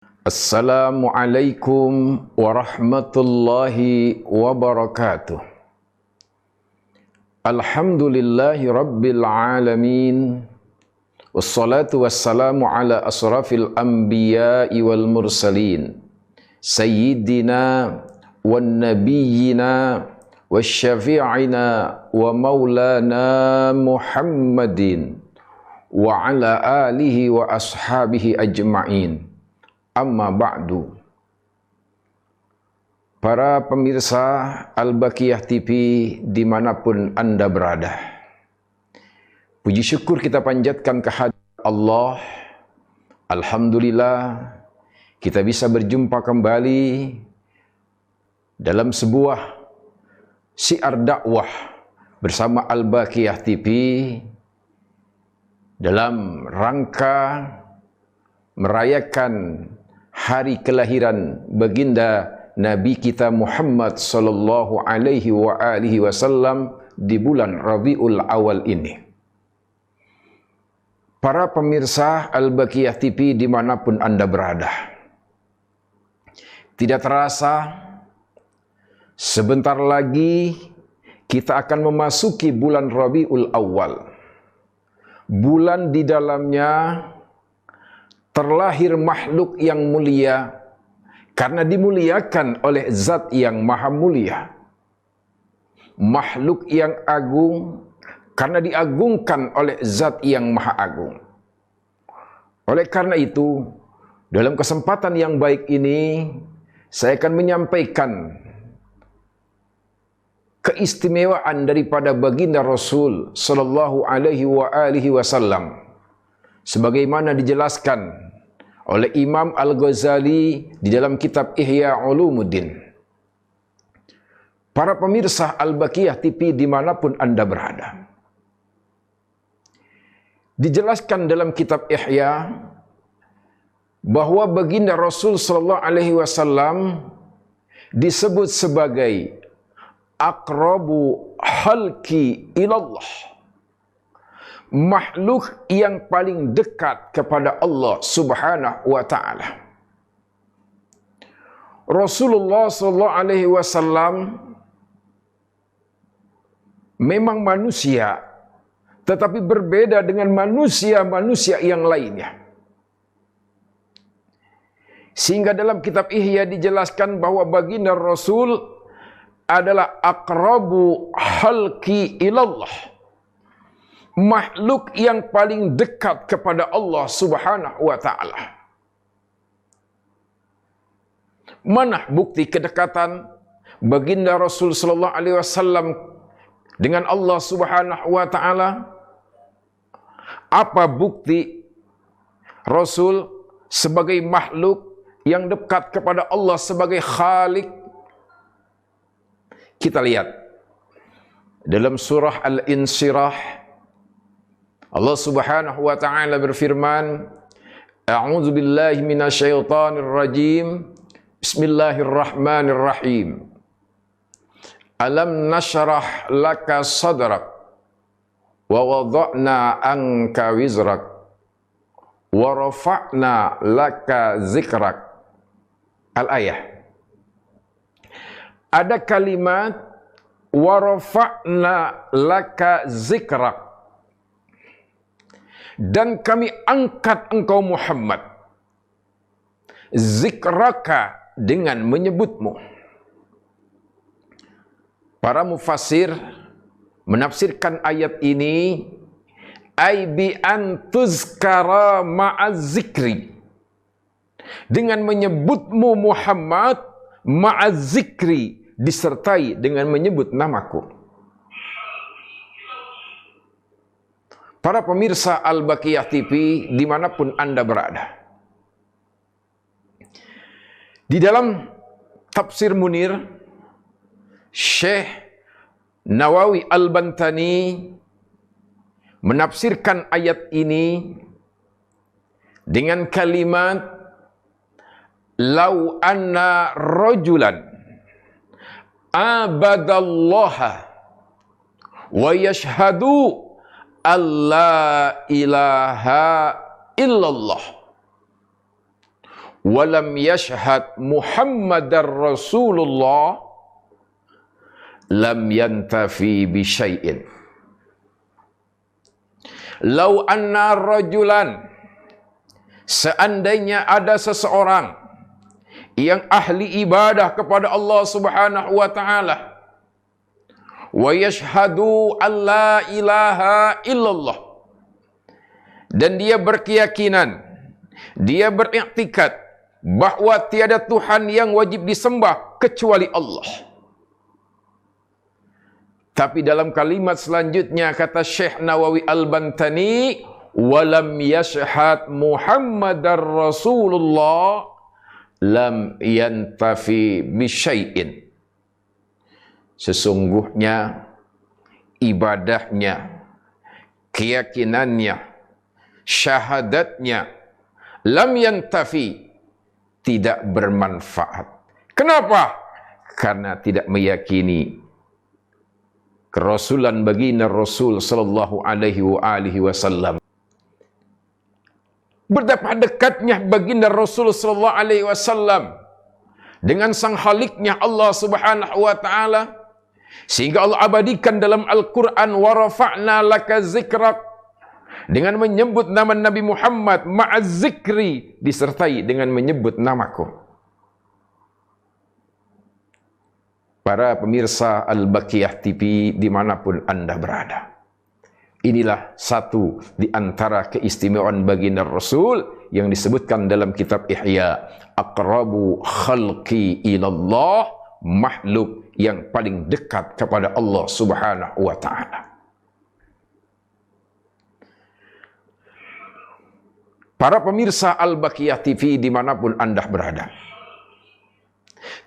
Assalamualaikum warahmatullahi wabarakatuh. Alhamdulillahi rabbil alamin. Wassalatu wassalamu ala asrafil anbiya'i wal mursalin. Sayyidina wan nabiyyina wasyafi'ina wa maulana Muhammadin wa ala alihi wa ashabihi ajma'in. Amma ba'du. Para pemirsa Al-Baqiyah TV dimanapun Anda berada, puji syukur kita panjatkan kehadirat Allah. Alhamdulillah kita bisa berjumpa kembali dalam sebuah syiar dakwah bersama Al-Baqiyah TV dalam rangka merayakan hari kelahiran baginda Nabi kita Muhammad sallallahu alaihi wa alihi wasallam di bulan Rabiul Awal ini. Para pemirsa Al-Baqiyah TV dimanapun Anda berada, tidak terasa sebentar lagi kita akan memasuki bulan Rabiul Awal, bulan di dalamnya terlahir makhluk yang mulia karena dimuliakan oleh zat yang maha mulia. Makhluk yang agung karena diagungkan oleh zat yang maha agung. Oleh karena itu, dalam kesempatan yang baik ini, saya akan menyampaikan keistimewaan daripada baginda Rasul sallallahu alaihi wa alihi wasallam, sebagaimana dijelaskan oleh Imam Al-Ghazali di dalam kitab Ihya Ulumuddin. Para pemirsa Al-Baqiyah TV dimanapun Anda berada, dijelaskan dalam kitab Ihya bahwa baginda Rasul sallallahu alaihi wasallam disebut sebagai aqrabu halki ilallah, makhluk yang paling dekat kepada Allah Subhanahu wa taala. Rasulullah sallallahu alaihi wasallam memang manusia, tetapi berbeda dengan manusia-manusia yang lainnya. Sehingga dalam kitab Ihya dijelaskan bahwa baginda Rasul adalah aqrabu halki ilallah, makhluk yang paling dekat kepada Allah Subhanahu wa taala. Mana bukti kedekatan baginda Rasul sallallahu alaihi wasallam dengan Allah Subhanahu wa taala? Apa bukti Rasul sebagai makhluk yang dekat kepada Allah sebagai Khalik? Kita lihat dalam surah Al-Insyirah, Allah Subhanahu wa taala berfirman, A'udzu billahi minasyaitonir rajim. Bismillahirrahmanirrahim. Alam nashrah laka sadrak wa wada'na anka wizrak wa rafa'na laka zikrak. Al-ayah. Ada kalimat wa rafa'na laka zikrak, dan kami angkat engkau Muhammad, zikraka, dengan menyebutmu. Para mufassir menafsirkan ayat ini, ai bi an tuzkara ma'az zikri, dengan menyebutmu Muhammad ma'az zikri, disertai dengan menyebut namaku. Para pemirsa Al-Baqiyah TV dimanapun Anda berada, di dalam Tafsir Munir, Syekh Nawawi Al-Bantani menafsirkan ayat ini dengan kalimat, lau anna rajulan abadallaha wa yashhadu alla ilaha illallah walam yashhad Muhammadar Rasulullah lam yantafi bi syai'in. Lau anna rajulan, seandainya ada seseorang yang ahli ibadah kepada Allah Subhanahu wa taala, wa yashhadu an la ilaha illallah, dan dia berkeyakinan, dia beriktikad bahwa tiada Tuhan yang wajib disembah kecuali Allah. Tapi dalam kalimat selanjutnya kata Syekh Nawawi Al-Bantani, walam yashhad Muhammadar Rasulullah lam yantafi bisyai'in. Sesungguhnya ibadahnya, keyakinannya, syahadatnya lam yantafi, tidak bermanfaat. Kenapa? Karena tidak meyakini kerasulan baginda Rasul sallallahu alaihi wasallam. Betapa dekatnya baginda Rasul sallallahu alaihi wasallam dengan sang Khaliknya Allah Subhanahu wa taala, sehingga Allah abadikan dalam Al-Qur'an wa rafa'na laka zikrak, dengan menyebut nama Nabi Muhammad ma'az zikri, disertai dengan menyebut namaku. Para pemirsa Al-Baqiyah TV dimanapun Anda berada, inilah satu di antara keistimewaan baginda Rasul yang disebutkan dalam kitab Ihya, aqrabu khalqi ilallah, makhluk yang paling dekat kepada Allah Subhanahu wa taala. Para pemirsa Al-Baqiyah TV dimanapun Anda berada,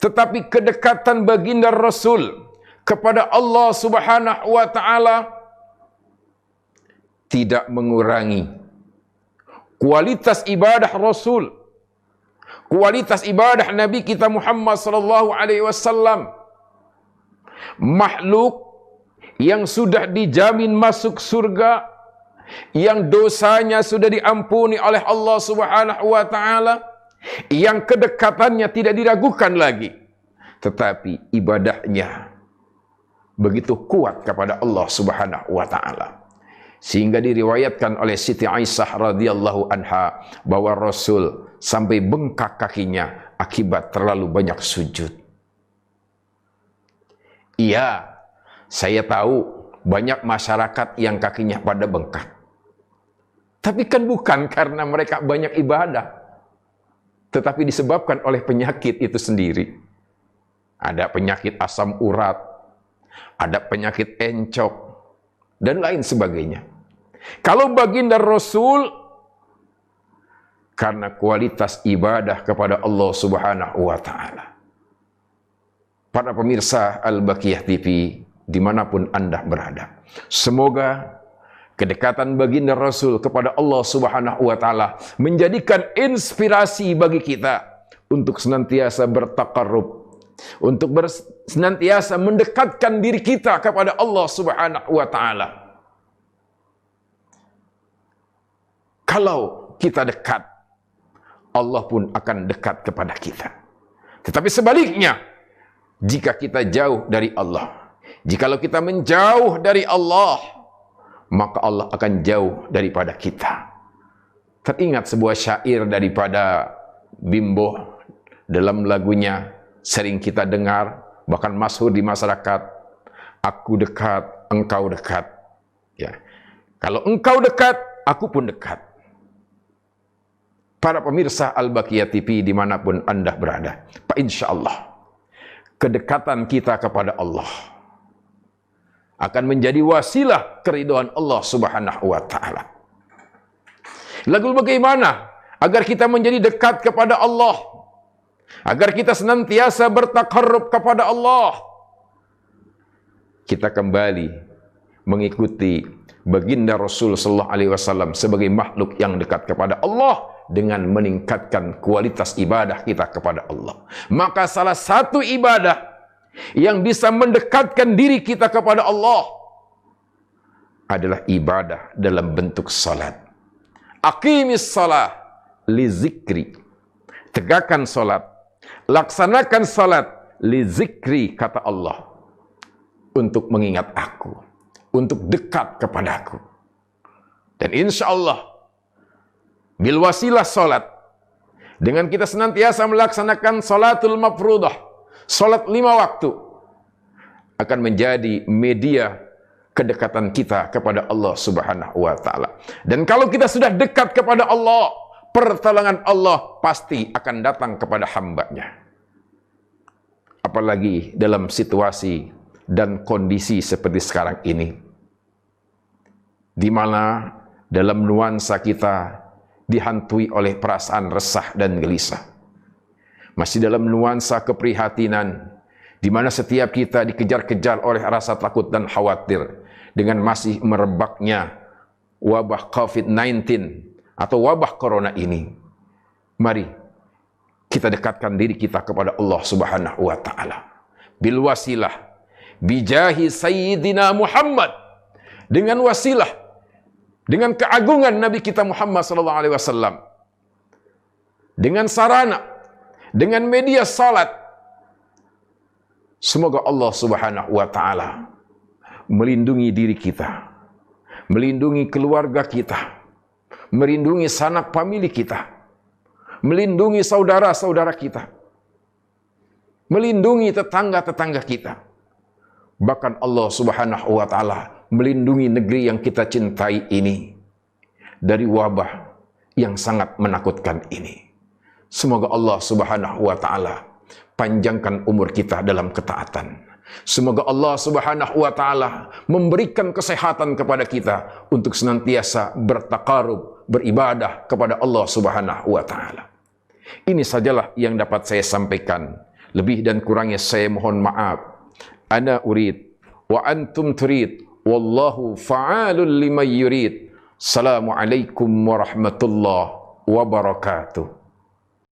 tetapi kedekatan baginda Rasul kepada Allah Subhanahu wa taala tidak mengurangi kualitas ibadah Rasul, kualitas ibadah Nabi kita Muhammad sallallahu alaihi wasallam. Makhluk yang sudah dijamin masuk surga, yang dosanya sudah diampuni oleh Allah Subhanahu wa taala, yang kedekatannya tidak diragukan lagi, tetapi ibadahnya begitu kuat kepada Allah Subhanahu wa taala, sehingga diriwayatkan oleh Siti Aisyah radhiyallahu anha bahwa Rasul sampai bengkak kakinya akibat terlalu banyak sujud. Iya, saya tahu banyak masyarakat yang kakinya pada bengkak, tapi kan bukan karena mereka banyak ibadah, tetapi disebabkan oleh penyakit itu sendiri. Ada penyakit asam urat, ada penyakit encok, dan lain sebagainya. Kalau baginda Rasul, karena kualitas ibadah kepada Allah Subhanahu wa taala. Para pemirsa Al-Baqiyah TV dimanapun Anda berada, semoga kedekatan baginda Rasul kepada Allah Subhanahu wa taala menjadikan inspirasi bagi kita untuk senantiasa bertaqarrub, untuk senantiasa mendekatkan diri kita kepada Allah Subhanahu wa taala. Kalau kita dekat, Allah pun akan dekat kepada kita. Tetapi sebaliknya, jika kita jauh dari Allah, jikalau kita menjauh dari Allah, maka Allah akan jauh daripada kita. Teringat sebuah syair daripada Bimbo dalam lagunya sering kita dengar, bahkan masyhur di masyarakat, aku dekat, engkau dekat. Ya. Kalau engkau dekat, aku pun dekat. Para pemirsa Al-Baqiyah TV dimanapun Anda berada, Pak, insya Allah kedekatan kita kepada Allah akan menjadi wasilah keridhaan Allah Subhanahu wa taala. Lalu bagaimana agar kita menjadi dekat kepada Allah? Agar kita senantiasa bertaqarrub kepada Allah? Kita kembali mengikuti baginda Rasul sallallahu alaihi wasallam sebagai makhluk yang dekat kepada Allah dengan meningkatkan kualitas ibadah kita kepada Allah. Maka salah satu ibadah yang bisa mendekatkan diri kita kepada Allah adalah ibadah dalam bentuk salat. Aqimis salah li zikri. Tegakkan salat, laksanakan salat li zikri, kata Allah, untuk mengingat aku, untuk dekat kepadaku. Dan insya Allah bil wasilah salat, dengan kita senantiasa melaksanakan salatul mafruḍah, salat 5 waktu, akan menjadi media kedekatan kita kepada Allah Subhanahu wa taala. Dan kalau kita sudah dekat kepada Allah, pertolongan Allah pasti akan datang kepada hamba-Nya. Apalagi dalam situasi dan kondisi seperti sekarang ini, di mana dalam nuansa kita dihantui oleh perasaan resah dan gelisah. Masih dalam nuansa keprihatinan, di mana setiap kita dikejar-kejar oleh rasa takut dan khawatir dengan masih merebaknya wabah COVID-19 atau wabah corona ini. Mari kita dekatkan diri kita kepada Allah Subhanahu wa taala bil wasilah bijahi sayyidina Muhammad, dengan wasilah, dengan keagungan Nabi kita Muhammad sallallahu alaihi wasallam, dengan sarana, dengan media salat. Semoga Allah Subhanahu wa taala melindungi diri kita, melindungi keluarga kita, melindungi sanak famili kita, melindungi saudara-saudara kita, melindungi tetangga-tetangga kita. Bahkan Allah Subhanahu wa taala melindungi negeri yang kita cintai ini dari wabah yang sangat menakutkan ini. Semoga Allah Subhanahu wa taala panjangkan umur kita dalam ketaatan. Semoga Allah Subhanahu wa taala memberikan kesehatan kepada kita untuk senantiasa bertakarub, beribadah kepada Allah Subhanahu wa taala. Ini sajalah yang dapat saya sampaikan. Lebih dan kurangnya saya mohon maaf. Ana urid wa antum turid, wallahu fa'alul liman yurid. Assalamualaikum warahmatullahi wabarakatuh.